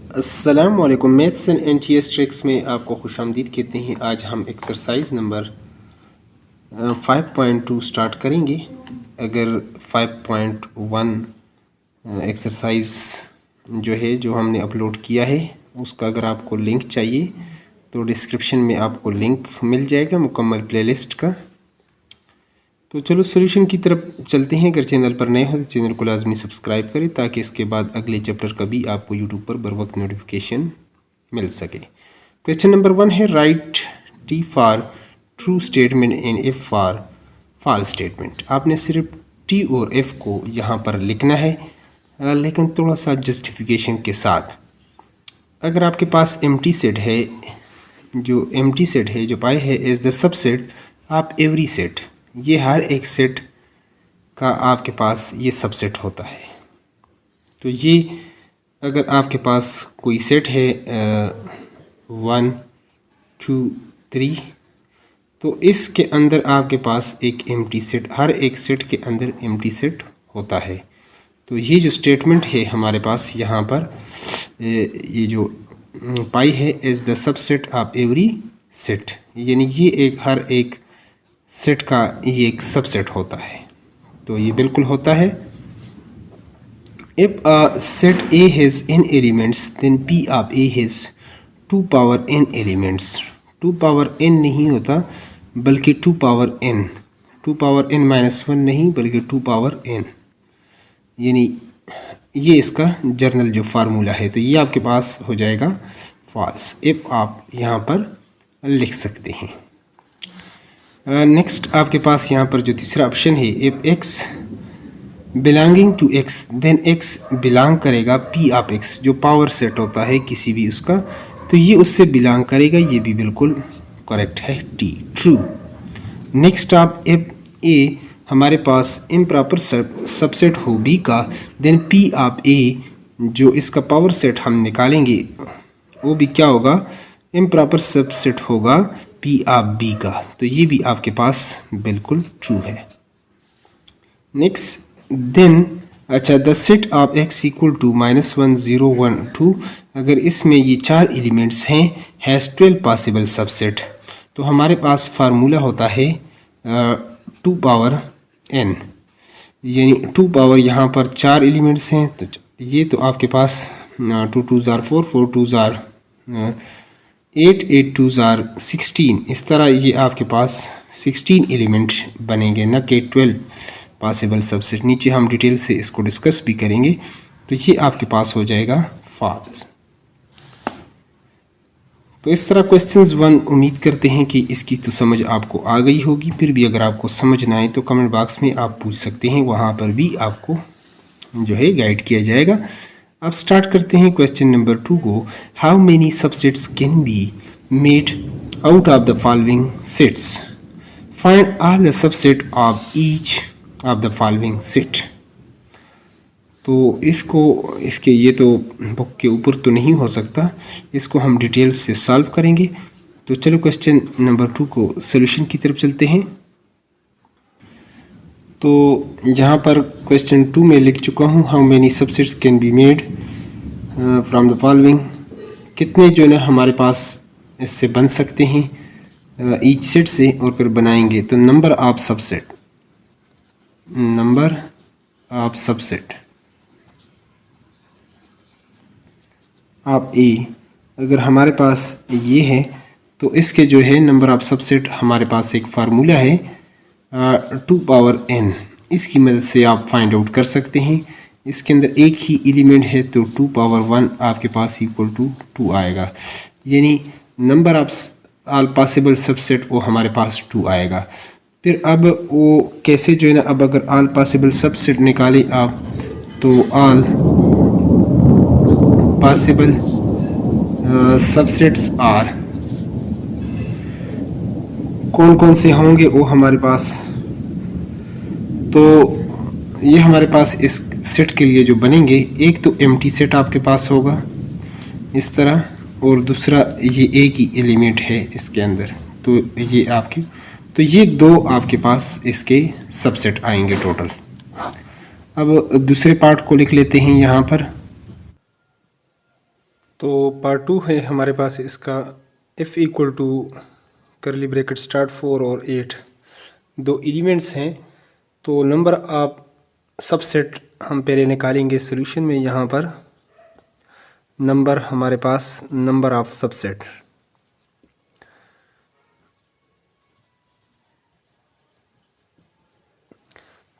अस्सलाम वालेकुम। Maths and NTS tricks में आपको खुशामदीद कहते हैं। आज हम एक्सरसाइज नंबर 5.2 स्टार्ट करेंगे। अगर 5.1 एक्सरसाइज जो है जो हमने अपलोड किया है उसका अगर आपको लिंक चाहिए तो डिस्क्रिप्शन में आपको लिंक मिल जाएगा मुकम्मल प्लेलिस्ट का। तो चलो सॉल्यूशन की तरफ चलते हैं। अगर चैनल पर नए हो तो चैनल को लाजमी सब्सक्राइब करें ताकि इसके बाद अगले चैप्टर का भी आपको यूट्यूब पर बर वक्त नोटिफिकेशन मिल सके। क्वेश्चन नंबर 1 है write T for true statement and F for false statement. आपने सिर्फ टी और एफ को यहाँ पर लिखना है, लेकिन थोड़ा सा जस्टिफिकेशन के साथ। अगर आपके पास एम्प्टी सेट है, जो एम्प्टी सेट है जो पाई है as the subset of every set, ये हर एक सेट का आपके पास ये सबसेट होता है। तो ये अगर आपके पास कोई सेट है 1 2 3, तो इसके अंदर आपके पास एक एम्प्टी सेट, हर एक सेट के अंदर एम्प्टी सेट होता है। तो ये जो स्टेटमेंट है हमारे पास यहाँ पर ये जो पाई है as the subset of every set, यानी ये एक हर एक सेट का ये एक सबसेट होता है। तो ये बिल्कुल होता है। If a set A has n elements then p of a has 2 power n elements. 2 power n नहीं होता बल्कि 2 power n, 2 power n minus 1 नहीं बल्कि 2 पावर n, यानी ये इसका जर्नल जो फार्मूला है। तो ये आपके पास हो जाएगा फॉल्स। इफ आप यहाँ पर लिख सकते हैं। नेक्स्ट आपके पास यहाँ पर जो तीसरा ऑप्शन है, if x belonging to x then x belong करेगा p ऑफ x, जो पावर सेट होता है किसी भी उसका, तो ये उससे बिलोंग करेगा। ये भी बिल्कुल करेक्ट है, टी ट्रू। नेक्स्ट आप इफ a हमारे पास इम्प्रॉपर सबसेट हो b का, देन p ऑफ a जो इसका पावर सेट हम निकालेंगे वो भी क्या होगा, इम्प्रॉपर सबसेट होगा p ऑफ b का। तो ये भी आपके पास बिल्कुल ट्रू है। नेक्स्ट देन अच्छा the set of x equal to -1 0 1 2, अगर इसमें ये 4 एलिमेंट्स हैं, हैज़ 12 पॉसिबल सबसेट, तो हमारे पास फार्मूला होता है 2 पावर n, यानी 2 पावर यहाँ पर 4 एलिमेंट्स हैं। तो ये तो आपके पास 2 2 ज़ार 4 4 2 ज़ार 8 8 2 ज़ार 16, इस तरह ये आपके पास 16 एलिमेंट बनेंगे, न कि 12 पॉसिबल सबसेट। नीचे हम डिटेल से इसको डिस्कस भी करेंगे। तो ये आपके पास हो जाएगा फॉल्स। तो इस तरह क्वेश्चंस 1 उम्मीद करते हैं कि इसकी तो समझ आपको आ गई होगी। फिर भी अगर आपको समझ ना आए तो कमेंट बॉक्स में आप पूछ सकते हैं, वहाँ पर भी आपको जो है गाइड किया जाएगा। अब स्टार्ट करते हैं क्वेश्चन नंबर 2 को। How many subsets can be made out of the following sets, find all the subset of each of the following set. तो इसके ये तो बुक के ऊपर तो नहीं हो सकता, इसको हम डिटेल से सॉल्व करेंगे। तो चलो क्वेश्चन नंबर 2 को सॉल्यूशन की तरफ चलते हैं। तो यहाँ पर क्वेश्चन 2 में लिख चुका हूँ, how many subsets can be made from the following, कितने जो है ना हमारे पास इससे बन सकते हैं ईच सेट से, और फिर बनाएंगे। तो number of subset, number of subset of A, अगर हमारे पास ये है तो इसके जो है नंबर ऑफ सबसेट हमारे पास एक फार्मूला है 2 पावर n, इसकी मदद से आप फाइंड आउट कर सकते हैं। इसके अंदर एक ही एलिमेंट है तो 2 पावर 1 आपके पास इक्वल टू 2 आएगा, यानी number of all possible subset वो हमारे पास 2 आएगा। फिर अब वो कैसे जो है ना, अब अगर ऑल पॉसिबल सबसेट निकालें आप, तो ऑल पॉसिबल सबसेट्स आर, कौन कौन से होंगे वो हमारे पास, तो ये हमारे पास इस सेट के लिए जो बनेंगे, एक तो एम्प्टी सेट आपके पास होगा इस तरह, और दूसरा ये एक ही एलिमेंट है इसके अंदर, तो ये आपके, तो ये 2 आपके पास इसके सबसेट आएंगे टोटल। अब दूसरे पार्ट को लिख लेते हैं यहाँ पर। तो पार्ट 2 है हमारे पास इसका। f equal to curly bracket start 4 और 8 दो एलिमेंट्स हैं, तो नंबर ऑफ सबसेट हम पहले निकालेंगे सॉल्यूशन में। यहाँ पर नंबर हमारे पास नंबर ऑफ सबसेट,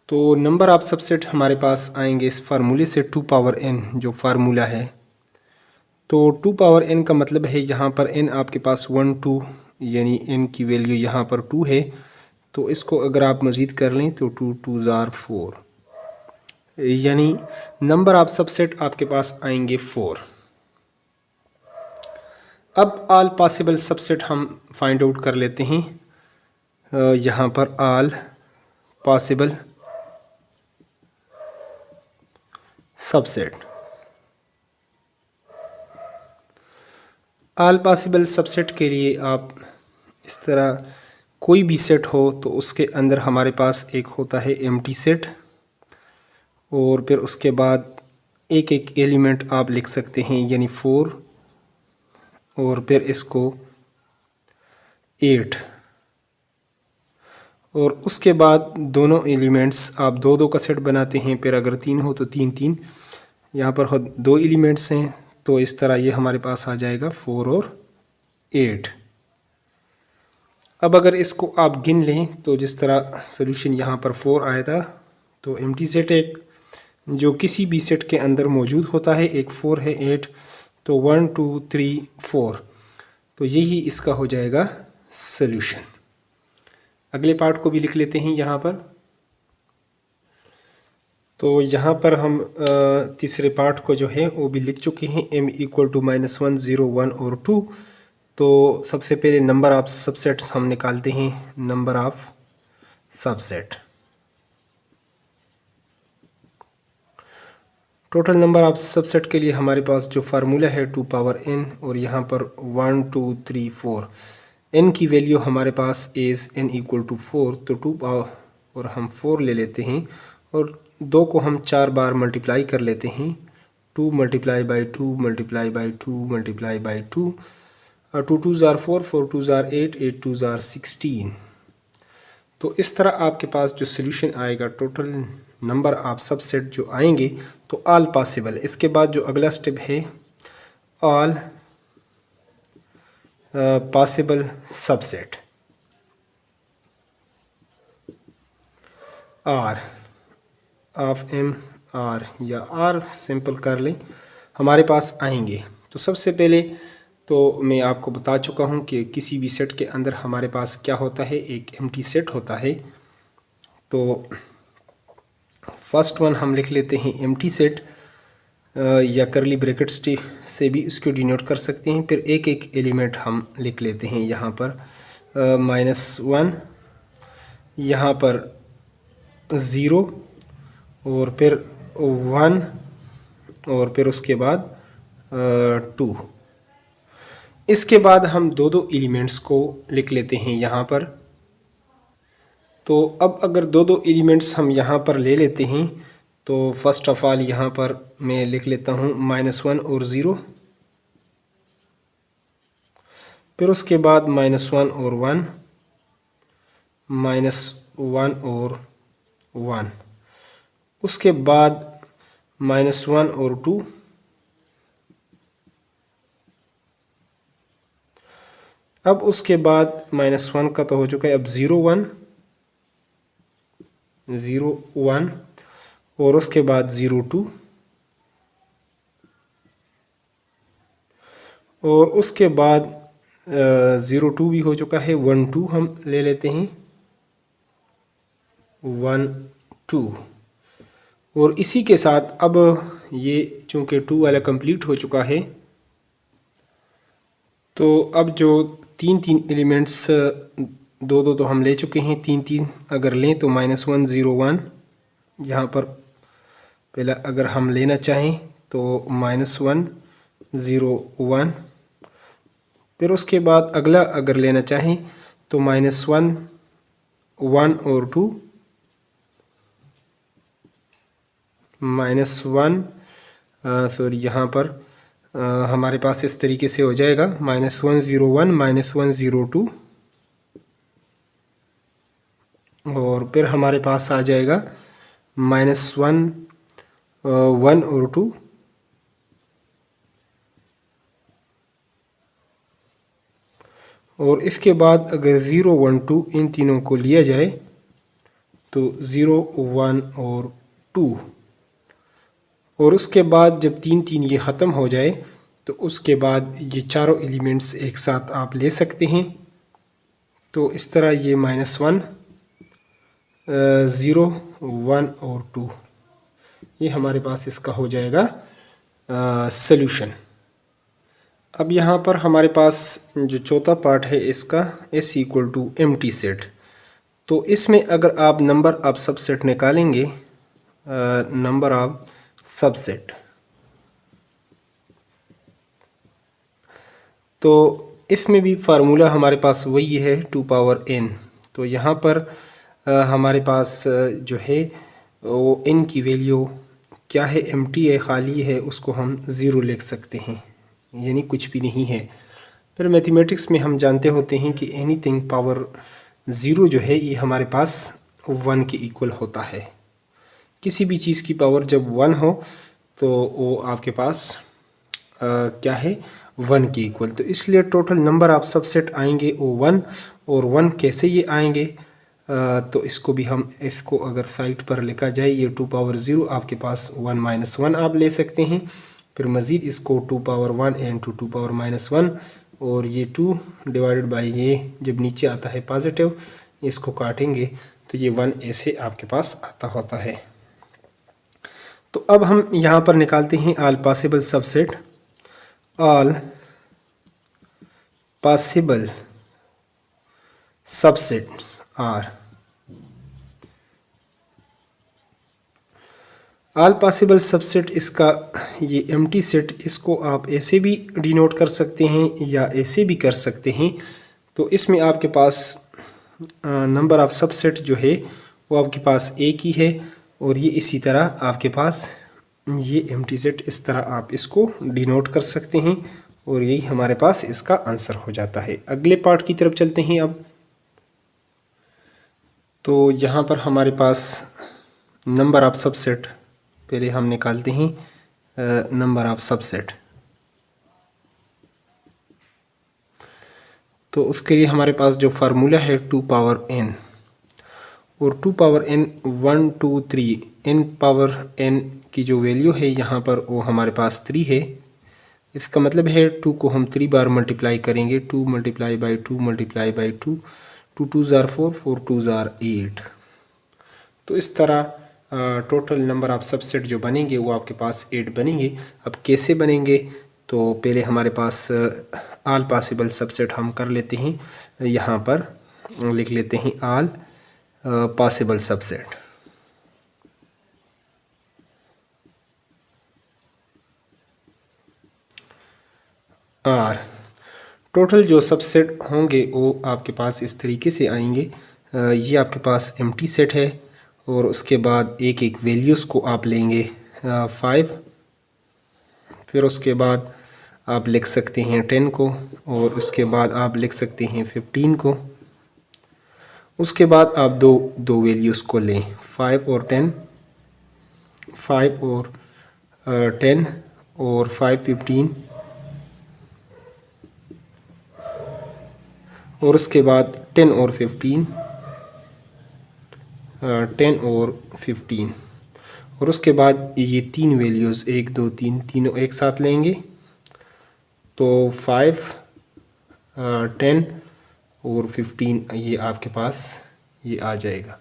तो नंबर ऑफ सबसेट हमारे पास आएंगे इस फार्मूले से 2 पावर n जो फार्मूला है। तो 2 पावर n का मतलब है यहाँ पर n आपके पास 1 2 यानी n की वैल्यू यहाँ पर 2 है। तो इसको अगर आप मज़ीद कर लें तो 2 2 ज़ार 4, यानी नंबर ऑफ सबसेट आपके पास आएंगे 4। अब ऑल पॉसिबल सबसेट हम फाइंड आउट कर लेते हैं। यहाँ पर all possible subset, all possible subset के लिए आप इस तरह कोई भी सेट हो तो उसके अंदर हमारे पास एक होता है एम्प्टी सेट, और फिर उसके बाद एक एक एलिमेंट आप लिख सकते हैं यानी 4 और फिर इसको 8, और उसके बाद दोनों एलिमेंट्स आप दो दो का सेट बनाते हैं। फिर अगर 3 हो तो 3 3, यहाँ पर दो एलिमेंट्स हैं तो इस तरह ये हमारे पास आ जाएगा 4 और 8। अब अगर इसको आप गिन लें तो जिस तरह सॉल्यूशन यहाँ पर 4 आया था, तो एम्प्टी सेट एक जो किसी भी सेट के अंदर मौजूद होता है, एक 4 है 8, तो 1 2 3 4, तो यही इसका हो जाएगा सॉल्यूशन। अगले पार्ट को भी लिख लेते हैं यहाँ पर। तो यहाँ पर हम तीसरे पार्ट को जो है वो भी लिख चुके हैं, m इक्वल टू -1 0 1 और 2। तो सबसे पहले नंबर ऑफ सबसेट्स हम निकालते हैं, number of subset. Total number of subset के लिए हमारे पास जो फार्मूला है 2 पावर n, और यहाँ पर 1 2 3 4, n की वैल्यू हमारे पास इज़ n इक्वल टू 4, तो 2 पावर और हम 4 ले लेते हैं और 2 को हम 4 बार मल्टीप्लाई कर लेते हैं। 2 multiply by 2 multiply by 2 multiply by 2, 2 2 ज़ार 4 4 2 ज़ार 8 8 2 ज़ार 16। तो इस तरह आपके पास जो सॉल्यूशन आएगा, टोटल नंबर ऑफ सबसेट जो आएंगे, तो ऑल पॉसिबल। इसके बाद जो अगला स्टेप है all possible subset, R of m r या r सिंपल कर लें, हमारे पास आएंगे। तो सबसे पहले तो मैं आपको बता चुका हूं कि किसी भी सेट के अंदर हमारे पास क्या होता है, एक एम्प्टी सेट होता है। तो फर्स्ट वन हम लिख लेते हैं एम्प्टी सेट, या करली ब्रैकेट से भी इसको डिनोट कर सकते हैं। फिर एक एक एलिमेंट हम लिख लेते हैं, यहाँ पर -1, यहाँ पर 0, और फिर 1, और फिर उसके बाद 2। इसके बाद हम दो दो एलिमेंट्स को लिख लेते हैं यहाँ पर। तो अब अगर दो दो एलिमेंट्स हम यहाँ पर ले लेते हैं, तो फर्स्ट ऑफ ऑल यहाँ पर मैं लिख लेता हूँ -1 और 0, फिर उसके बाद -1 और 1, -1 और 1, उसके बाद -1 और 2, अब उसके बाद -1 का तो हो चुका है, अब 0 1 0 1, और उसके बाद 0 2, और उसके बाद 0 2 भी हो चुका है, 1 2 हम ले लेते हैं, 1 2, और इसी के साथ अब ये चूँकि 2 वाला कंप्लीट हो चुका है, तो अब जो 3 3 एलिमेंट्स दो दो तो हम ले चुके हैं, 3 3 अगर लें तो -1 0 1, यहाँ पर पहला अगर हम लेना चाहें तो -1 0 1, फिर उसके बाद अगला अगर लेना चाहें तो -1 1 और 2, -1 सॉरी यहाँ पर हमारे पास इस तरीके से हो जाएगा -101 -102 और फिर हमारे पास आ जाएगा -1 1 और 2 और इसके बाद अगर 0 1 2 इन तीनों को लिया जाए तो 0 1 और 2 और उसके बाद जब 3 3 ये ख़त्म हो जाए तो उसके बाद ये चारों एलिमेंट्स एक साथ आप ले सकते हैं। तो इस तरह ये -1 0 1 और 2 ये हमारे पास इसका हो जाएगा सॉल्यूशन। अब यहाँ पर हमारे पास जो चौथा पार्ट है इसका S = एम्प्टी सेट। तो इसमें अगर आप नंबर ऑफ सबसेट निकालेंगे, नंबर ऑफ सबसेट, तो इसमें भी फार्मूला हमारे पास वही है 2 पावर n। तो यहाँ पर हमारे पास जो है वो n की वैल्यू क्या है, एम्प्टी है, खाली है, उसको हम 0 लिख सकते हैं, यानी कुछ भी नहीं है। फिर मैथमेटिक्स में हम जानते होते हैं कि एनीथिंग पावर 0 जो है ये हमारे पास 1 के इक्वल होता है। किसी भी चीज़ की पावर जब 1 हो तो वो आपके पास क्या है, 1 के इक्वल। तो इसलिए टोटल नंबर ऑफ सबसेट आएंगे वो 1 और 1 कैसे ये आएंगे, तो इसको भी हम, इसको अगर साइड पर लिखा जाए ये 2 पावर 0 आपके पास 1 - 1 आप ले सकते हैं। फिर मज़ीद इसको 2 पावर 1 इंटू 2 पावर -1 और ये 2 डिवाइडेड बाई ये जब नीचे आता है पॉजिटिव, इसको काटेंगे तो ये 1 ऐसे आपके पास आता होता है। तो अब हम यहाँ पर निकालते हैं all possible subset. All possible subsets are, all possible subset इसका ये एम्प्टी सेट, इसको आप ऐसे भी डिनोट कर सकते हैं या ऐसे भी कर सकते हैं। तो इसमें आपके पास नंबर ऑफ सबसेट जो है वो आपके पास एक ही है और ये इसी तरह आपके पास ये एम्प्टी सेट, इस तरह आप इसको डिनोट कर सकते हैं और यही हमारे पास इसका आंसर हो जाता है। अगले पार्ट की तरफ चलते हैं अब। तो यहाँ पर हमारे पास नंबर ऑफ सबसेट, पहले हम निकालते हैं नंबर ऑफ सबसेट। तो उसके लिए हमारे पास जो फार्मूला है 2 पावर n और 2 power n 1 2 3 n power n की जो वैल्यू है यहाँ पर वो हमारे पास 3 है। इसका मतलब है 2 को हम 3 बार मल्टीप्लाई करेंगे, 2 मल्टीप्लाई बाई 2 मल्टीप्लाई बाई 2, 2 2 ज़ार 4, 4 2 ज़ार 8। तो इस तरह टोटल नंबर ऑफ सबसेट जो बनेंगे वो आपके पास 8 बनेंगे। अब कैसे बनेंगे, तो पहले हमारे पास ऑल पॉसिबल सबसेट हम कर लेते हैं, यहाँ पर लिख लेते हैं all possible subset. Are total जो सबसेट होंगे वो आपके पास इस तरीके से आएंगे। ये आपके पास एम्प्टी सेट है और उसके बाद एक एक वैल्यूज़ को आप लेंगे 5, फिर उसके बाद आप लिख सकते हैं 10 को और उसके बाद आप लिख सकते हैं 15 को। उसके बाद आप दो वैल्यूज़ को लें 5 और 10, 5 और 10 और 5 15 और उसके बाद 10 और 15, 10 और 15 और उसके बाद ये 3 वैल्यूज़ 1 2 3 तीनों एक साथ लेंगे तो 5 10 और 15 ये आपके पास ये आ जाएगा।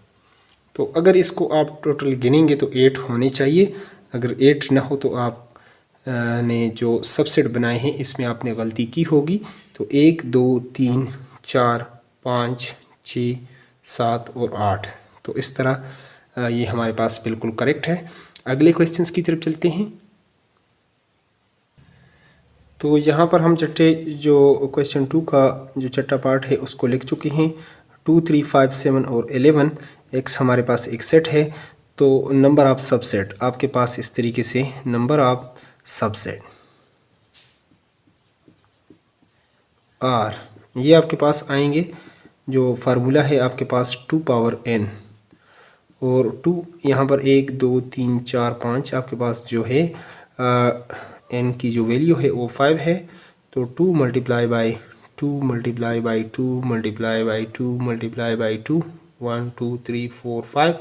तो अगर इसको आप टोटल गिनेंगे तो 8 होने चाहिए। अगर 8 ना हो तो आप ने जो सबसेट बनाए हैं इसमें आपने गलती की होगी। तो 1 2 3 4 5 6 7 और 8, तो इस तरह ये हमारे पास बिल्कुल करेक्ट है। अगले क्वेश्चंस की तरफ चलते हैं। तो यहाँ पर हम चट्टे जो क्वेश्चन 2 का जो छठा पार्ट है उसको लिख चुके हैं। 2 3 5 7 और 11 एक्स हमारे पास एक सेट है। तो नंबर ऑफ सबसेट आपके पास इस तरीके से नंबर ऑफ सबसेट आर, ये आपके पास आएंगे। जो फार्मूला है आपके पास 2 पावर n, और 2 यहाँ पर 1 2 3 4 5 आपके पास जो है n की जो वैल्यू है वो 5 है। तो 2 multiply by 2 multiply by 2 multiply by 2 multiply by 2, 1 2 3 4 5,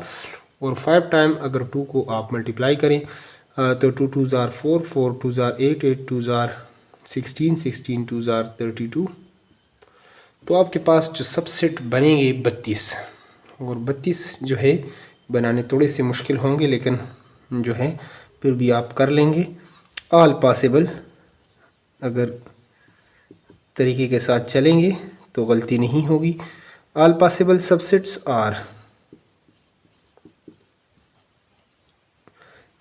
और 5 टाइम अगर 2 को आप मल्टीप्लाई करें तो 2 2 ज़ार 4, 4 2 ज़ार 8, 8 2 ज़ार 16, 16 2 ज़ार 32। तो आपके पास जो सबसेट बनेंगे 32, और 32 जो है बनाने थोड़े से मुश्किल होंगे, लेकिन जो है फिर भी आप कर लेंगे। ऑल पॉसिबल अगर तरीके के साथ चलेंगे तो गलती नहीं होगी। ऑल पॉसिबल सबसेट्स आर,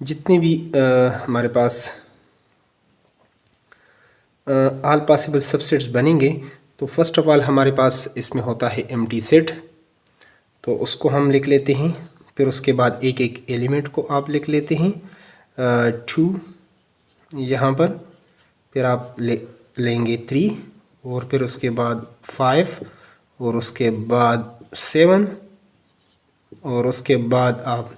जितने भी हमारे पास ऑल पॉसिबल सबसेट्स बनेंगे, तो फर्स्ट ऑफ ऑल हमारे पास इसमें होता है एम्प्टी सेट, तो उसको हम लिख लेते हैं। फिर उसके बाद एक एक एलिमेंट को आप लिख लेते हैं। 2 यहाँ पर, फिर आप लेंगे 3, और फिर उसके बाद 5, और उसके बाद 7, और उसके बाद आप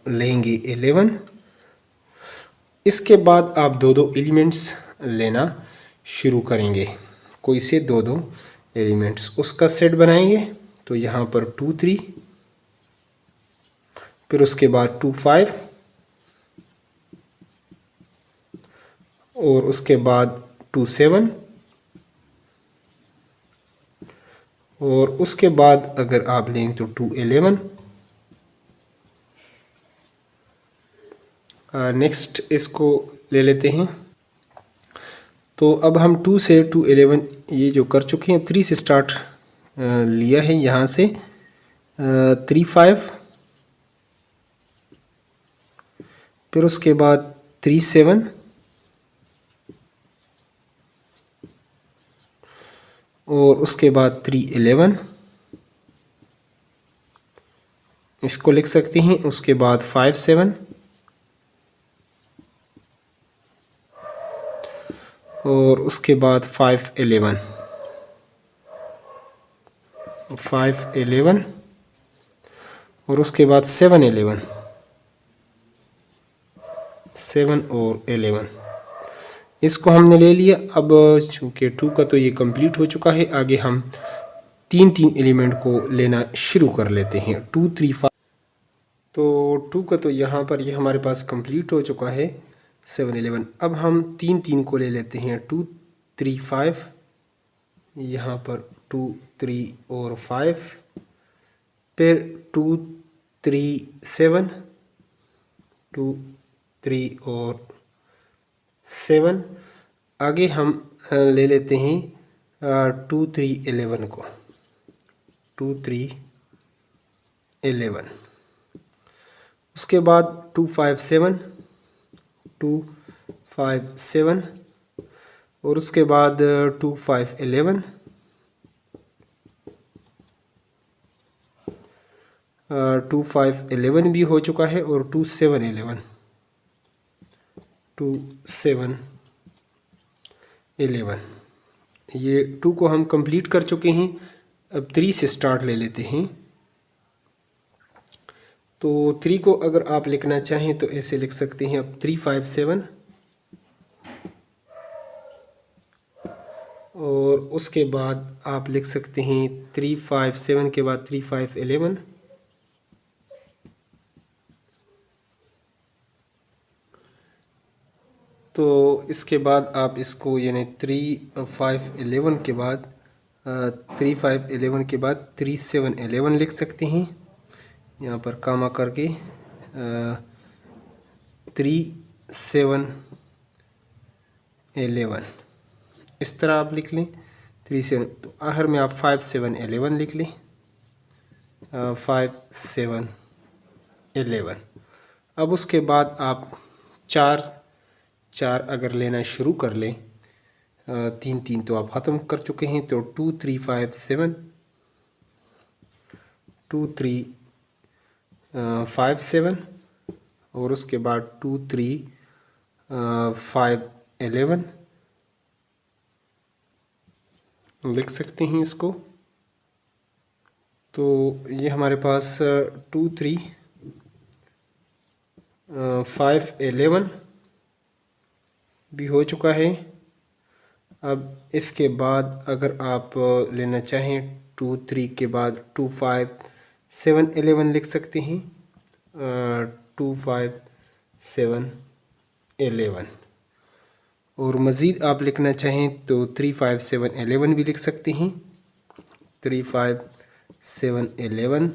लेंगे 11। इसके बाद आप दो दो एलिमेंट्स लेना शुरू करेंगे, कोई से दो दो एलिमेंट्स, उसका सेट बनाएंगे। तो यहाँ पर 2 3, फिर उसके बाद 2 5, और उसके बाद 2 7, और उसके बाद अगर आप लें तो 2 11। नेक्स्ट इसको ले लेते हैं। तो अब हम 2 से 2 11 ये जो कर चुके हैं, 3 से स्टार्ट लिया है यहाँ से, 3 5, फिर उसके बाद 3 7, और उसके बाद 3 11, इसको लिख सकते हैं। उसके बाद 5 7, और उसके बाद 5 11, 5 11, और उसके बाद 7 11, 7 और 11, इसको हमने ले लिया। अब चूँकि 2 का तो ये कंप्लीट हो चुका है, आगे हम 3 एलिमेंट को लेना शुरू कर लेते हैं। 2 3 5, तो 2 का तो यहाँ पर ये हमारे पास कंप्लीट हो चुका है, 7 11। अब हम 3 को ले लेते हैं, 2 3 5, यहाँ पर 2 3 और 5, फिर 2 3 7, 2 3 और 7। आगे हम ले लेते हैं 2 3 11 को, 2 3 11, उसके बाद 2 5 7, 2 5 7, और उसके बाद 2 5 11, 2 5 11 भी हो चुका है, और 2 7 11, 2 7 11, ये 2 को हम कंप्लीट कर चुके हैं। अब 3 से स्टार्ट ले लेते हैं। तो 3 को अगर आप लिखना चाहें तो ऐसे लिख सकते हैं। अब 3 5 7, और उसके बाद आप लिख सकते हैं 3 5 7 के बाद 3 5 11, तो इसके बाद आप इसको यानी 3 5 11 के बाद 3 5 11 के बाद 3 7 11 लिख सकते हैं, यहाँ पर कामा करके 3 7 11 इस तरह आप लिख लें। 3 7, तो आखिर में आप 5 7 11 लिख लें, 5 7 11। अब उसके बाद आप 4 4 अगर लेना शुरू कर लें, 3 3 तो आप ख़त्म कर चुके हैं। तो 2 3 5 7, 2 3 5 7, और उसके बाद 2 3 5 11, लिख सकते हैं इसको। तो ये हमारे पास 2 3 5 11 भी हो चुका है। अब इसके बाद अगर आप लेना चाहें 2 3 के बाद 2 5 7 11 लिख सकते हैं। 2 5 7 11 और मज़ीद आप लिखना चाहें तो 3 5 7 11 भी लिख सकते हैं। 3 5 7 11।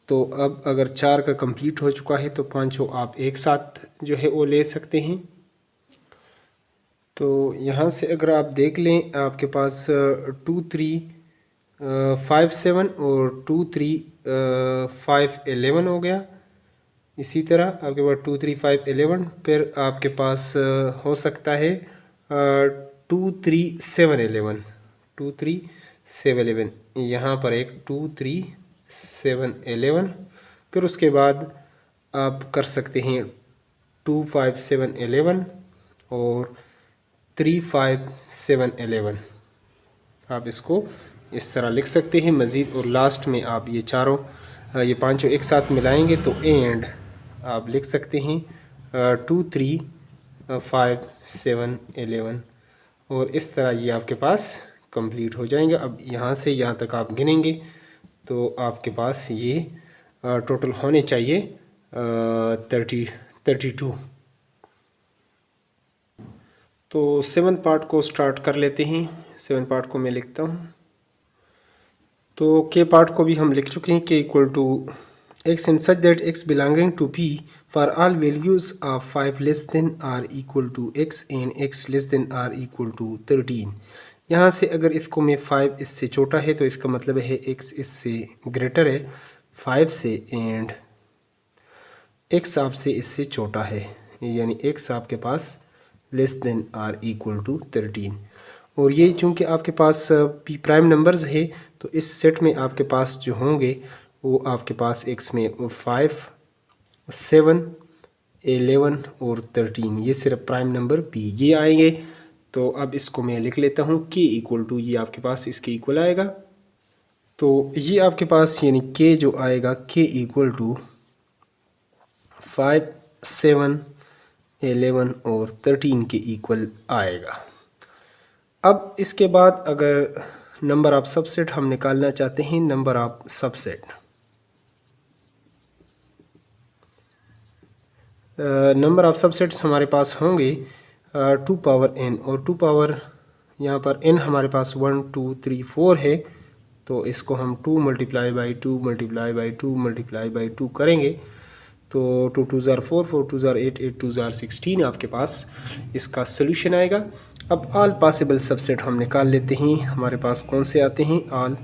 तो अब अगर 4 का कंप्लीट हो चुका है तो पाँचों आप एक साथ जो है वो ले सकते हैं। तो यहाँ से अगर आप देख लें आपके पास 2 3 5 7 और 2 3 5 11 हो गया। इसी तरह आपके पास 2 3 5 11 फिर आपके पास हो सकता है 2 3 7 11 2 3 7 11। यहाँ पर एक 2 3 7 11 फिर उसके बाद आप कर सकते हैं 2 5 7 11 और 3 5 7 11। आप इसको इस तरह लिख सकते हैं मज़ीद। और लास्ट में आप ये चारों ये पांचों एक साथ मिलाएंगे तो एंड आप लिख सकते हैं 2 3 5 7 11 और इस तरह ये आपके पास कंप्लीट हो जाएंगे। अब यहाँ से यहाँ तक आप गिनेंगे तो आपके पास ये टोटल होने चाहिए 32। तो 7 पार्ट को स्टार्ट कर लेते हैं। 7 पार्ट को मैं लिखता हूँ। तो के पार्ट को भी हम लिख चुके हैं। K equal to X in such that X belonging to P for all values of 5 less than or equal to X and X less than or equal to 13। यहाँ से अगर इसको मैं 5 इससे छोटा है तो इसका मतलब है एक्स इससे ग्रेटर है 5 से एंड एक्स आपसे इससे छोटा है, यानी एक्स आपके पास less than or equal to 13। और ये चूँकि आपके पास पी प्राइम नंबर्स है तो इस सेट में आपके पास जो होंगे वो आपके पास एक्स में 5 7 11 और 13 ये सिर्फ प्राइम नंबर पी ये आएंगे। तो अब इसको मैं लिख लेता हूँ के इक्वल टू ये आपके पास इसके इक्वल आएगा। तो ये आपके पास यानी के जो आएगा के इक्वल टू 5 7 11 और 13 के इक्वल आएगा। अब इसके बाद अगर नंबर ऑफ सबसेट हम निकालना चाहते हैं, number of subset number of subsets हमारे पास होंगे 2 पावर n और 2 पावर यहाँ पर n हमारे पास 1 2 3 4 है। तो इसको हम 2 multiply by 2 multiply by 2 multiply by 2 करेंगे तो 2 2 ज़ार 4 4 2 ज़ार 8 8 2 ज़ार 16 आपके पास इसका सलूशन आएगा। अब ऑल पॉसिबल सबसेट हम निकाल लेते हैं। हमारे पास कौन से आते हैं ऑल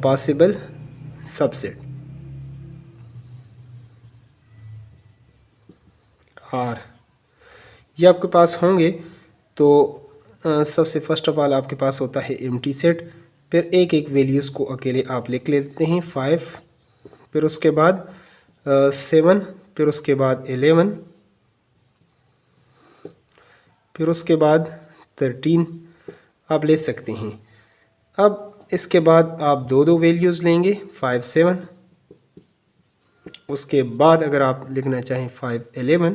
पॉसिबल सबसेट आर ये आपके पास होंगे। तो सबसे फर्स्ट ऑफ ऑल आपके पास होता है एम्प्टी सेट। फिर एक एक वैल्यूज़ को अकेले आप लिख लेते हैं 5 फिर उसके बाद 7 फिर उसके बाद 11 फिर उसके बाद 13 आप ले सकते हैं। अब इसके बाद आप दो दो वैल्यूज़ लेंगे 5 7 उसके बाद अगर आप लिखना चाहें 5 11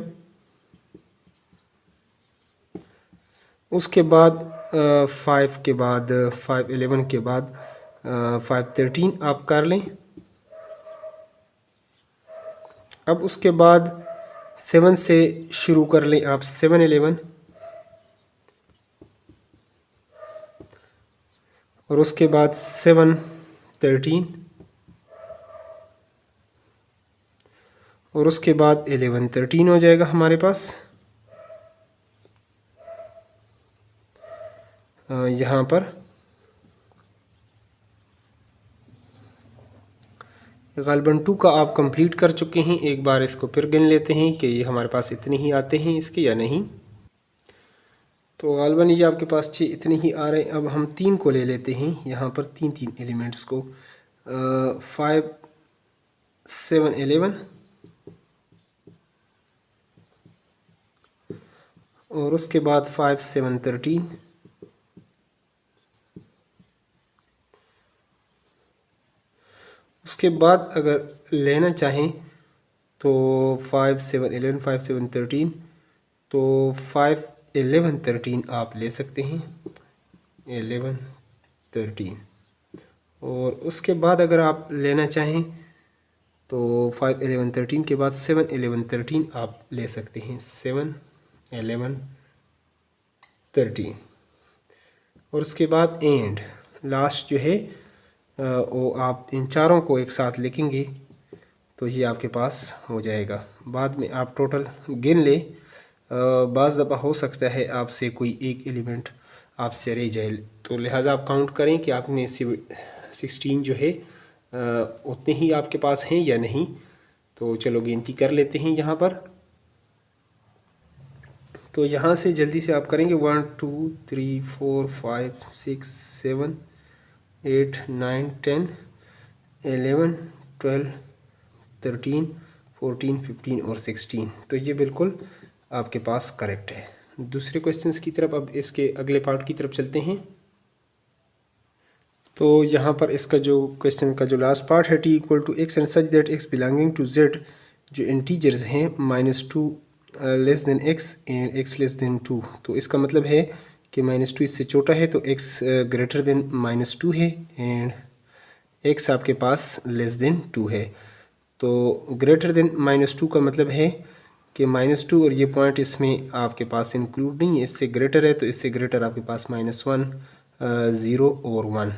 उसके बाद 5 के बाद 5 11 के बाद 5 13 आप कर लें। अब उसके बाद 7 से शुरू कर लें आप 7 11 और उसके बाद 7 13 और उसके बाद 11 13 हो जाएगा हमारे पास। यहाँ पर गालबन 2 का आप कंप्लीट कर चुके हैं। एक बार इसको फिर गिन लेते हैं कि ये हमारे पास इतने ही आते हैं इसके या नहीं। तो गालबन ये आपके पास इतने ही आ रहे हैं। अब हम 3 को ले लेते हैं यहाँ पर 3 3 एलिमेंट्स को 5 7 11 और उसके बाद 5 7 13 उसके बाद अगर लेना चाहें तो 5 7 11 5 7 13, तो 5 11 13 आप ले सकते हैं, 11 13। और उसके बाद अगर आप लेना चाहें तो 5 11 13 के बाद 7 11 13 आप ले सकते हैं, 7 11 13। और उसके बाद एंड लास्ट जो है वो आप इन चारों को एक साथ लिखेंगे तो ये आपके पास हो जाएगा। बाद में आप टोटल गिन ले, बाज़ दफ़ा हो सकता है आपसे कोई एक एलिमेंट आपसे रह जाए, तो लिहाजा आप काउंट करें कि आपने 16 जो है उतने ही आपके पास हैं या नहीं। तो चलो गिनती कर लेते हैं यहाँ पर। तो यहाँ से जल्दी से आप करेंगे 1 2 3 4 5 6 7 8 9 10 11 12 13 14 15 और 16। तो ये बिल्कुल आपके पास करेक्ट है। दूसरे क्वेश्चंस की तरफ, अब इसके अगले पार्ट की तरफ चलते हैं। तो यहाँ पर इसका जो क्वेश्चन का जो लास्ट पार्ट है, T equal to X and such that X belonging to Z, जो इंटीजर्स हैं -2 less than X and X less than 2। तो इसका मतलब है कि -2 इससे छोटा है तो एक्स ग्रेटर देन -2 है एंड एक्स आपके पास लेस देन 2 है। तो ग्रेटर देन -2 का मतलब है कि -2 और ये पॉइंट इसमें आपके पास इंक्लूड नहीं है, इससे ग्रेटर है तो इससे ग्रेटर आपके पास -1 0 और 1,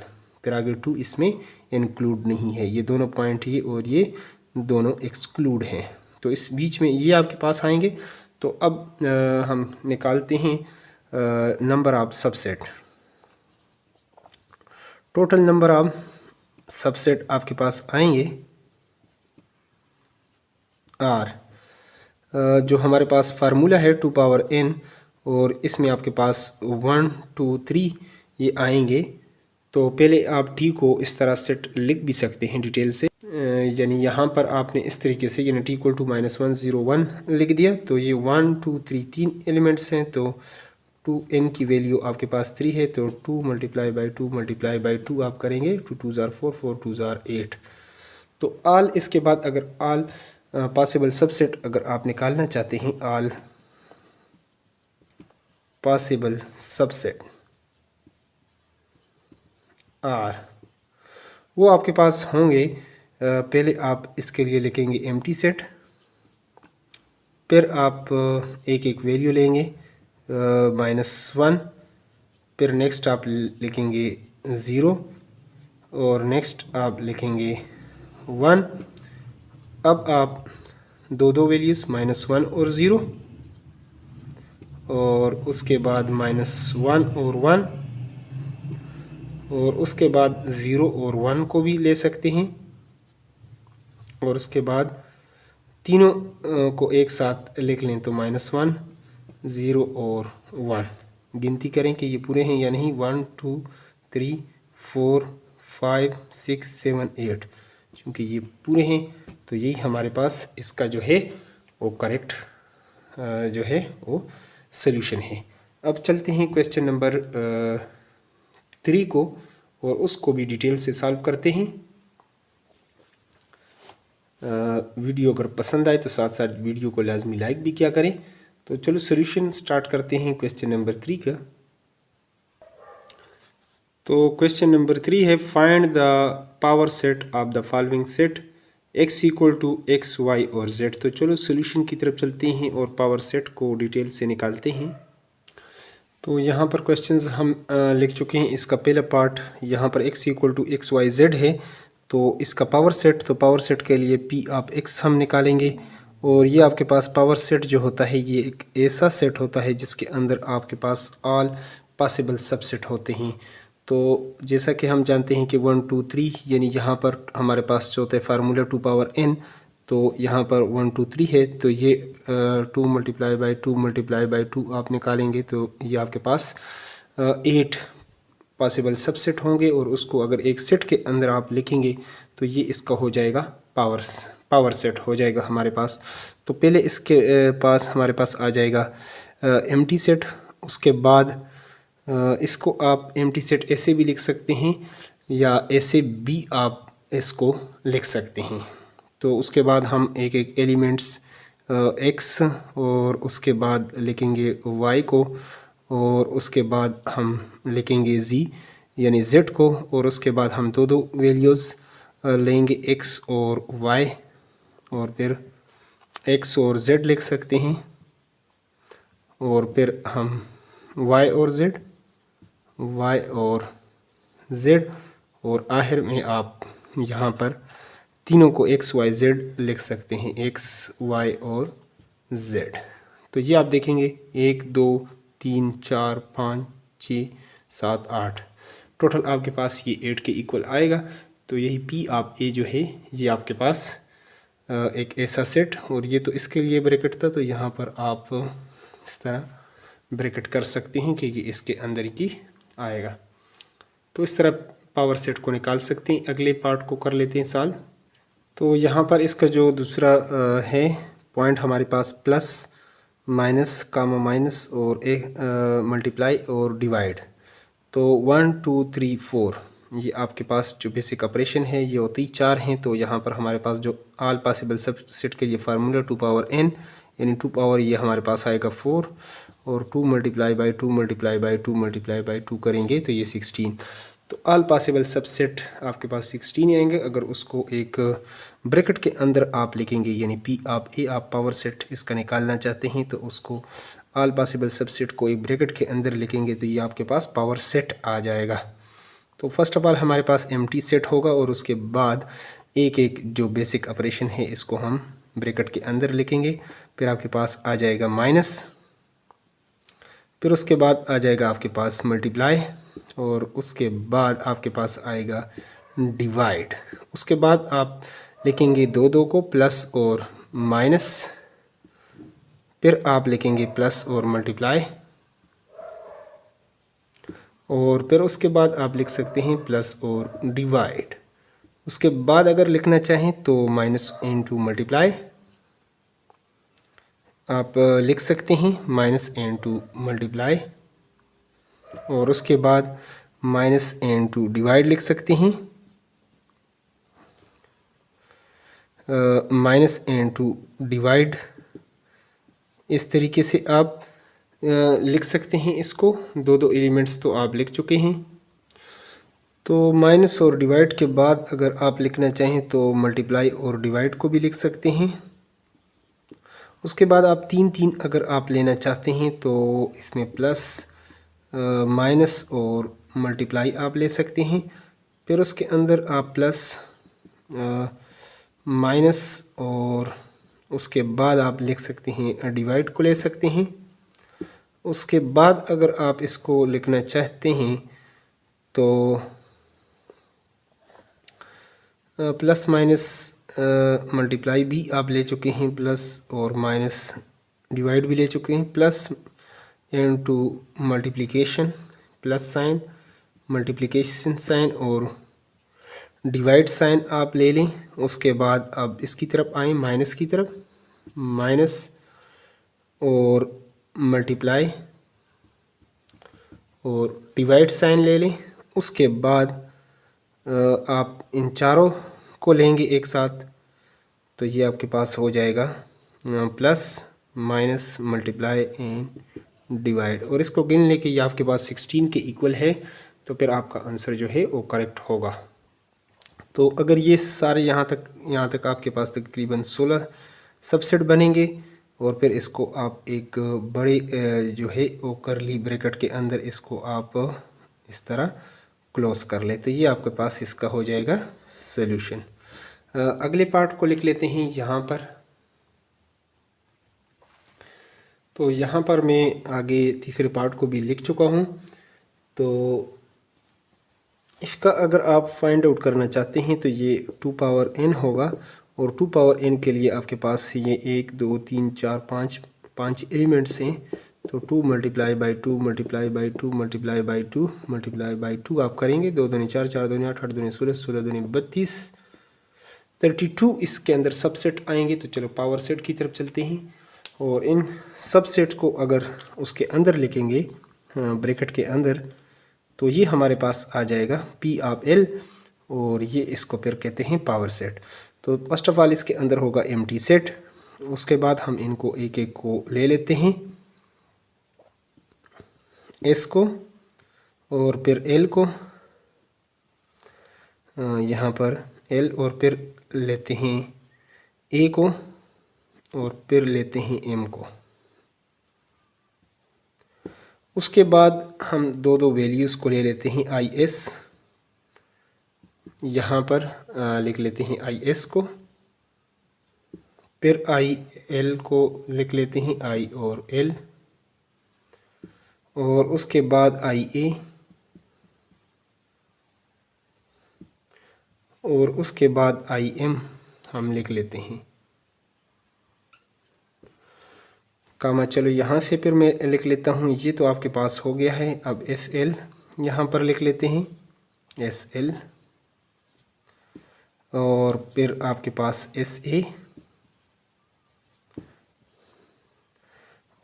फिर आगे 2 इसमें इंक्लूड नहीं है। ये दोनों पॉइंट ये और ये दोनों एक्सक्लूड हैं, तो इस बीच में ये आपके पास आएंगे। तो अब हम निकालते हैं number of subset. Total number of subset आपके पास आएंगे आर, जो हमारे पास फार्मूला है 2 पावर n, और इसमें आपके पास 1 2 3 ये आएंगे। तो पहले आप टी को इस तरह सेट लिख भी सकते हैं डिटेल से, यानी यहाँ पर आपने इस तरीके से यानी टी इक्वल टू -1 0 1 लिख दिया। तो ये 1 2 3 3 एलिमेंट्स हैं, तो 2n की वैल्यू आपके पास 3 है, तो 2 मल्टीप्लाई बाई 2 मल्टीप्लाई बाई 2 आप करेंगे, 2 2 ज़ार 4 4 2 ज़ार 8। तो आल, इसके बाद अगर आल पॉसिबल सबसेट अगर आप निकालना चाहते हैं, आल पॉसिबल सबसेट आर, वो आपके पास होंगे। पहले आप इसके लिए लिखेंगे एम्प्टी सेट, फिर आप एक एक वैल्यू लेंगे -1, फिर नेक्स्ट आप लिखेंगे 0 और नेक्स्ट आप लिखेंगे 1। अब आप दो वैल्यूज़ -1 और 0, और उसके बाद -1 और 1, और उसके बाद 0 और 1 को भी ले सकते हैं, और उसके बाद तीनों को एक साथ लिख लें तो -1 0 और 1। गिनती करें कि ये पूरे हैं या नहीं, 1 2 3 4 5 6 7 8। चूँकि ये पूरे हैं तो यही हमारे पास इसका जो है वो करेक्ट जो है वो सल्यूशन है। अब चलते हैं क्वेश्चन नंबर 3 को, और उसको भी डिटेल से सॉल्व करते हैं। वीडियो अगर पसंद आए तो साथ साथ वीडियो को लाजमी लाइक भी किया करें। तो चलो सॉल्यूशन स्टार्ट करते हैं क्वेश्चन नंबर 3 का। तो क्वेश्चन नंबर 3 है, find the power set of the following set x equal to X Y और z। तो चलो सॉल्यूशन की तरफ चलते हैं और पावर सेट को डिटेल से निकालते हैं। तो यहाँ पर क्वेश्चंस हम लिख चुके हैं। इसका पहला पार्ट यहाँ पर x equal to X Y Z है, तो इसका पावर सेट, तो पावर सेट के लिए p ऑफ x हम निकालेंगे। और ये आपके पास पावर सेट जो होता है ये एक ऐसा सेट होता है जिसके अंदर आपके पास ऑल पॉसिबल सबसेट होते हैं। तो जैसा कि हम जानते हैं कि 1 2 3 यानी यहाँ पर हमारे पास जो होता है फार्मूला 2 पावर n, तो यहाँ पर 1 2 3 है, तो ये 2 मल्टीप्लाई बाई 2 मल्टीप्लाई बाई 2 आप निकालेंगे तो ये आपके पास 8 पॉसिबल सबसेट होंगे। और उसको अगर एक सेट के अंदर आप लिखेंगे तो ये इसका हो जाएगा पावर सेट हो जाएगा हमारे पास। तो पहले इसके पास हमारे पास आ जाएगा एम्प्टी सेट। उसके बाद इसको आप एम्प्टी सेट ऐसे भी लिख सकते हैं या ऐसे भी आप इसको लिख सकते हैं। तो उसके बाद हम एक एक एलिमेंट्स x और उसके बाद लिखेंगे y को, और उसके बाद हम लिखेंगे z यानी z को, और उसके बाद हम दो दो वैल्यूज़ लेंगे x और y, और फिर x और z लिख सकते हैं, और फिर हम y और z, y और z, और आखिर में आप यहाँ पर तीनों को x y z लिख सकते हैं, x y और z। तो ये आप देखेंगे 1 2 3 4 5 6 7 8 टोटल आपके पास ये 8 के इक्वल आएगा। तो यही p आप a जो है ये आपके पास एक ऐसा सेट, और ये तो इसके लिए ब्रैकेट था, तो यहाँ पर आप इस तरह ब्रैकेट कर सकते हैं कि ये इसके अंदर की आएगा। तो इस तरह पावर सेट को निकाल सकते हैं। अगले पार्ट को कर लेते हैं सॉल्व। तो यहाँ पर इसका जो दूसरा है पॉइंट हमारे पास प्लस माइनस कामा माइनस और एक मल्टीप्लाई और डिवाइड। तो 1 2 3 4 ये आपके पास जो बेसिक ऑपरेशन है ये होती 4 हैं। तो यहाँ पर हमारे पास जो ऑल पॉसिबल सबसेट के लिए फार्मूला 2 पावर n यानी 2 पावर ये हमारे पास आएगा 4, और 2 multiply by 2 multiply by 2 multiply by 2 करेंगे तो ये 16। तो ऑल पॉसिबल सबसेट आपके पास 16 आएंगे। अगर उसको एक ब्रैकेट के अंदर आप लिखेंगे यानी पी आप ए आप पावर सेट इसका निकालना चाहते हैं, तो उसको ऑल पॉसिबल सबसेट को एक ब्रैकेट के अंदर लिखेंगे तो ये आपके पास पावर सेट आ जाएगा। तो फर्स्ट ऑफ ऑल हमारे पास एम्प्टी सेट होगा, और उसके बाद एक एक जो बेसिक ऑपरेशन है इसको हम ब्रैकेट के अंदर लिखेंगे। फिर आपके पास आ जाएगा माइनस, फिर उसके बाद आ जाएगा आपके पास मल्टीप्लाई, और उसके बाद आपके पास आएगा डिवाइड। उसके बाद आप लिखेंगे दो दो को प्लस और माइनस, फिर आप लिखेंगे प्लस और मल्टीप्लाई, और फिर उसके बाद आप लिख सकते हैं प्लस और डिवाइड। उसके बाद अगर लिखना चाहें तो माइनस इंटू मल्टीप्लाई आप लिख सकते हैं, माइनस इंटू मल्टीप्लाई, और उसके बाद माइनस इंटू डिवाइड लिख सकते हैं, माइनस इंटू डिवाइड। इस तरीके से आप लिख सकते हैं इसको। दो दो एलिमेंट्स तो आप लिख चुके हैं। तो माइनस और डिवाइड के बाद अगर आप लिखना चाहें तो मल्टीप्लाई और डिवाइड को भी लिख सकते हैं। उसके बाद आप 3 3 अगर आप लेना चाहते हैं तो इसमें प्लस माइनस और मल्टीप्लाई आप ले सकते हैं। फिर उसके अंदर आप प्लस माइनस और उसके बाद आप लिख सकते हैं डिवाइड को ले सकते हैं। उसके बाद अगर आप इसको लिखना चाहते हैं तो प्लस माइनस मल्टीप्लाई भी आप ले चुके हैं, प्लस और माइनस डिवाइड भी ले चुके हैं, plus into multiplication plus sign multiplication sign और डिवाइड साइन आप ले लें। उसके बाद अब इसकी तरफ आएँ माइनस की तरफ, माइनस और मल्टीप्लाई और डिवाइड साइन ले लें। उसके बाद आप इन चारों को लेंगे एक साथ तो ये आपके पास हो जाएगा plus minus multiply and divide, और इसको गिन लेके ये आपके पास 16 के इक्वल है। तो फिर आपका आंसर जो है वो करेक्ट होगा। तो अगर ये सारे यहाँ तक आपके पास तकरीबन 16 सबसेट बनेंगे, और फिर इसको आप एक बड़े जो है वो करली ब्रैकेट के अंदर इसको आप इस तरह क्लोज कर ले, तो ये आपके पास इसका हो जाएगा सॉल्यूशन। अगले पार्ट को लिख लेते हैं यहाँ पर। तो यहाँ पर मैं आगे तीसरे पार्ट को भी लिख चुका हूँ। तो इसका अगर आप फाइंड आउट करना चाहते हैं तो ये 2 पावर n होगा, और 2 पावर n के लिए आपके पास ये 1 2 3 4 5 एलिमेंट्स हैं। तो 2 multiply by 2 multiply by 2 multiply by 2 multiply by 2 आप करेंगे। 2 दूनी 4 4 दूनी 8 8 दूनी 16 16 दूनी 32 32 इसके अंदर सबसेट आएंगे। तो चलो पावर सेट की तरफ चलते हैं, और इन सबसेट को अगर उसके अंदर लिखेंगे ब्रैकेट के अंदर तो ये हमारे पास आ जाएगा पी ऑफ एल, और ये इसको फिर कहते हैं पावर सेट। तो फर्स्ट ऑफ ऑल इसके अंदर होगा एम्प्टी सेट। उसके बाद हम इनको एक एक को ले लेते हैं, एस को और फिर एल को, यहाँ पर एल, और फिर लेते हैं ए को और फिर लेते हैं एम को। उसके बाद हम दो दो वैल्यूज़ को ले लेते हैं आई एस, यहाँ पर लिख लेते हैं आई एस को, फिर आई एल को लिख लेते हैं आई और एल, और उसके बाद आई ए, और उसके बाद आई एम हम लिख लेते हैं कामा। चलो यहाँ से फिर मैं लिख लेता हूँ, ये तो आपके पास हो गया है। अब एस एल यहाँ पर लिख लेते हैं, एस एल, और फिर आपके पास एस ए,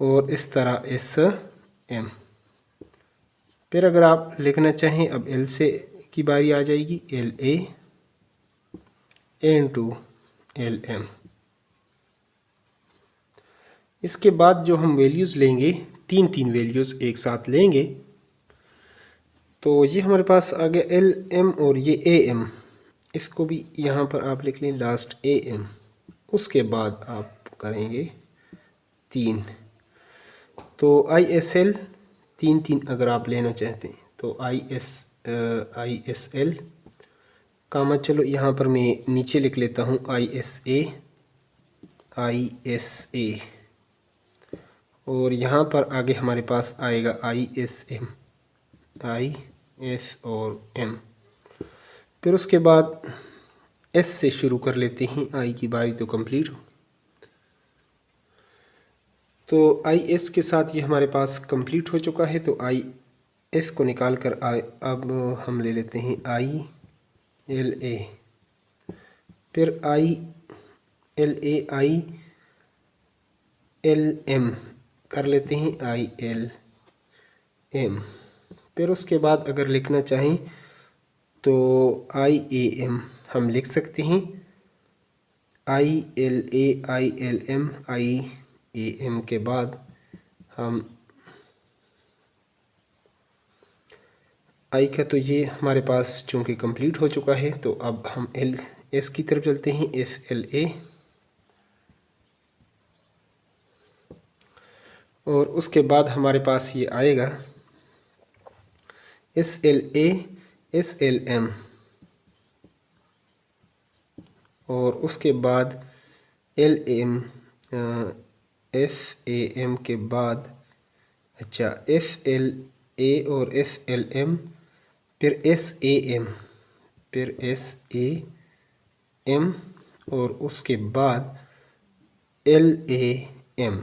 और इस तरह एस एम। फिर अगर आप लिखना चाहें, अब एल से की बारी आ जाएगी, L A into L M. इसके बाद जो हम वैल्यूज़ लेंगे, तीन तीन वैल्यूज़ एक साथ लेंगे, तो ये हमारे पास आ गया एल एम और ये ए एम। इसको भी यहाँ पर आप लिख लें लास्ट ए एम। उसके बाद आप करेंगे तीन, तो आई एस एल तीन तीन अगर आप लेना चाहते हैं तो आई एस एल कामा। चलो यहाँ पर मैं नीचे लिख लेता हूँ आई एस ए, और यहाँ पर आगे हमारे पास आएगा I S M, I S और एम। फिर उसके बाद एस से शुरू कर लेते हैं, आई की बारी तो कंप्लीट हो। तो आई एस के साथ ये हमारे पास कंप्लीट हो चुका है, तो आई एस को निकाल कर अब हम ले लेते हैं आई एल ए, फिर I L A, I L M कर लेते हैं, आई एल एम। फिर उसके बाद अगर लिखना चाहें तो आई ए एम हम लिख सकते हैं, I L A, I L M, I A M के बाद हम आई का तो ये हमारे पास चूँकि कंप्लीट हो चुका है, तो अब हम एल एस की तरफ चलते हैं, एस एल ए, और उसके बाद हमारे पास ये आएगा S L A, S L M, और उसके बाद L M, S A M के बाद अच्छा एस एल ए और एस एल एम, फिर एस ए एम, फिर एस ए एम, और उसके बाद एल ए एम।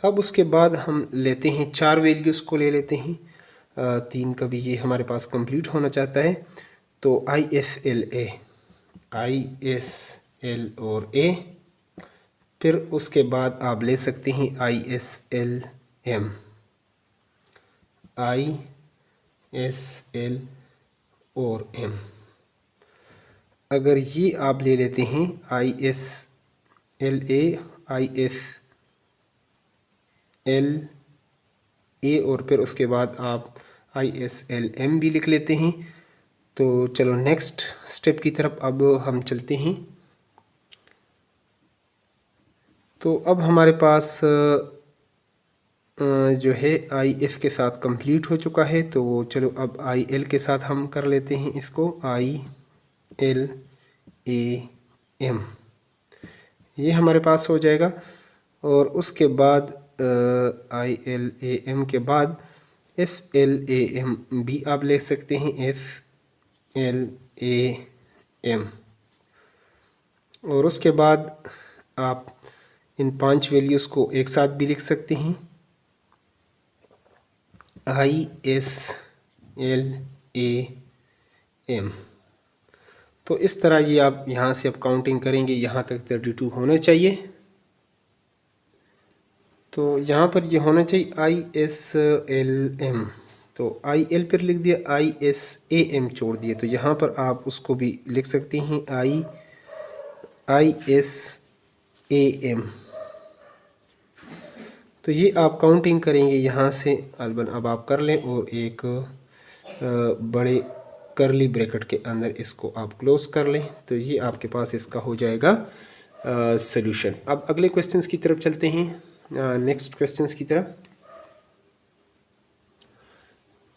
अब उसके बाद हम लेते हैं चार वैल्यूज़ को ले लेते हैं, तीन का भी ये हमारे पास कंप्लीट होना चाहता है, तो I S L A, I S L और ए, फिर उसके बाद आप ले सकते हैं I S L M, I S L और एम। अगर ये आप ले लेते हैं I S L A, I S L A, और फिर उसके बाद आप आई एस एल एम भी लिख लेते हैं, तो चलो नेक्स्ट स्टेप की तरफ अब हम चलते हैं। तो अब हमारे पास जो है आई एस के साथ कंप्लीट हो चुका है, तो चलो अब आई एल के साथ हम कर लेते हैं इसको, आई एल ए एम, ये हमारे पास हो जाएगा। और उसके बाद आई एल ए एम के बाद एस एल ए एम भी आप ले सकते हैं, एस एल ए एम, और उसके बाद आप इन पांच वैल्यूज़ को एक साथ भी लिख सकते हैं, I S L A M. तो इस तरह ये आप यहाँ से अब काउंटिंग करेंगे, यहाँ तक 32 होने चाहिए। तो यहाँ पर ये होना चाहिए आई एस एल एम, तो IL पर लिख दिया, ISAM छोड़ दिए, तो यहाँ पर आप उसको भी लिख सकते हैं ISAM। तो ये आप काउंटिंग करेंगे यहाँ से, अलबन अब आप कर लें और एक बड़े करली ब्रैकेट के अंदर इसको आप क्लोज कर लें। तो ये आपके पास इसका हो जाएगा सॉल्यूशन। अब अगले क्वेश्चंस की तरफ चलते हैं, नेक्स्ट क्वेश्चंस की तरफ।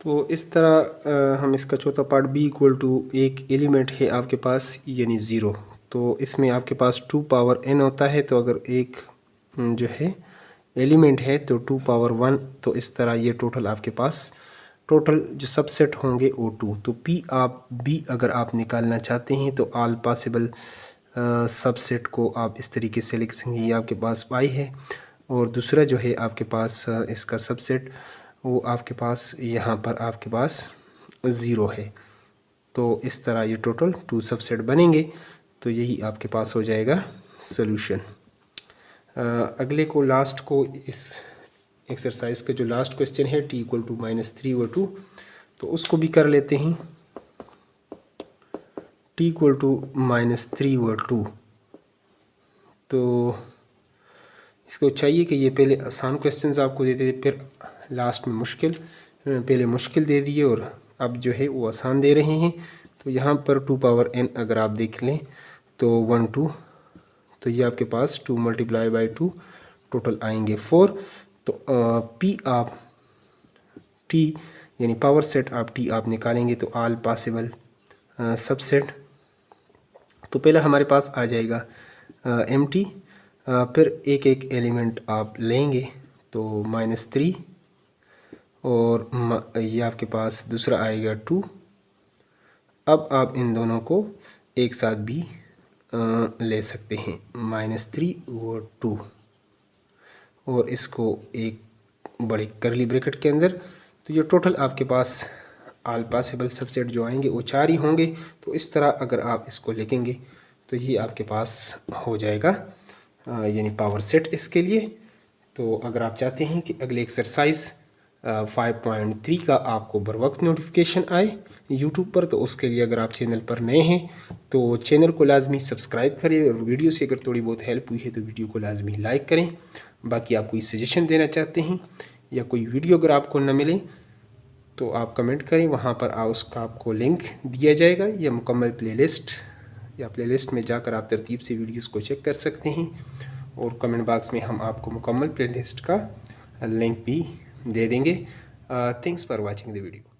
तो इस तरह हम इसका चौथा पार्ट b इक्वल टू एक एलिमेंट है आपके पास यानी 0, तो इसमें आपके पास 2 पावर n होता है। तो अगर एक जो है एलिमेंट है तो 2 पावर 1, तो इस तरह ये टोटल आपके पास टोटल जो सबसेट होंगे वो 2। तो b अगर आप निकालना चाहते हैं तो ऑल पॉसिबल सबसेट को आप इस तरीके से लिख सकेंगे। ये आपके पास y है और दूसरा जो है आपके पास इसका सबसेट वो आपके पास यहाँ पर आपके पास 0 है। तो इस तरह ये टोटल 2 सबसेट बनेंगे। तो यही आपके पास हो जाएगा सॉल्यूशन। अगले को लास्ट को इस एक्सरसाइज का जो लास्ट क्वेश्चन है t इक्वल टू -3/2, तो उसको भी कर लेते हैं। t इक्वल टू -3/2, तो इसको चाहिए कि ये पहले आसान क्वेश्चंस आपको दे दे, फिर लास्ट में मुश्किल, पहले मुश्किल दे दिए और अब जो है वो आसान दे रहे हैं। तो यहाँ पर 2 पावर n अगर आप देख लें तो 1 2, तो ये आपके पास 2 × 2 टोटल आएंगे 4। तो p आप t यानी पावर सेट आप t आप निकालेंगे तो ऑल पॉसिबल सबसेट, तो पहला हमारे पास आ जाएगा empty, फिर एक एक एलिमेंट आप लेंगे तो -3 और ये आपके पास दूसरा आएगा 2। अब आप इन दोनों को एक साथ भी ले सकते हैं -3 और 2, और इसको एक बड़े करली ब्रैकेट के अंदर। तो ये टोटल आपके पास ऑल पॉसिबल सबसेट जो आएंगे वो 4 ही होंगे। तो इस तरह अगर आप इसको लिखेंगे तो ये आपके पास हो जाएगा यानी पावर सेट इसके लिए। तो अगर आप चाहते हैं कि अगले एक्सरसाइज 5.3 का आपको बर वक्त नोटिफिकेशन आए यूट्यूब पर, तो उसके लिए अगर आप चैनल पर नए हैं तो चैनल को लाजमी सब्सक्राइब करें, और वीडियो से अगर थोड़ी बहुत हेल्प हुई है तो वीडियो को लाजमी लाइक करें। बाकी आप कोई सजेशन देना चाहते हैं या कोई वीडियो अगर आपको न मिले तो आप कमेंट करें, वहाँ पर उसका आपको लिंक दिया जाएगा, या मुकम्मल प्लेलिस्ट में जाकर आप तरतीब से वीडियोस को चेक कर सकते हैं, और कमेंट बॉक्स में हम आपको मुकम्मल प्लेलिस्ट का लिंक भी दे देंगे। Thanks for watching the video.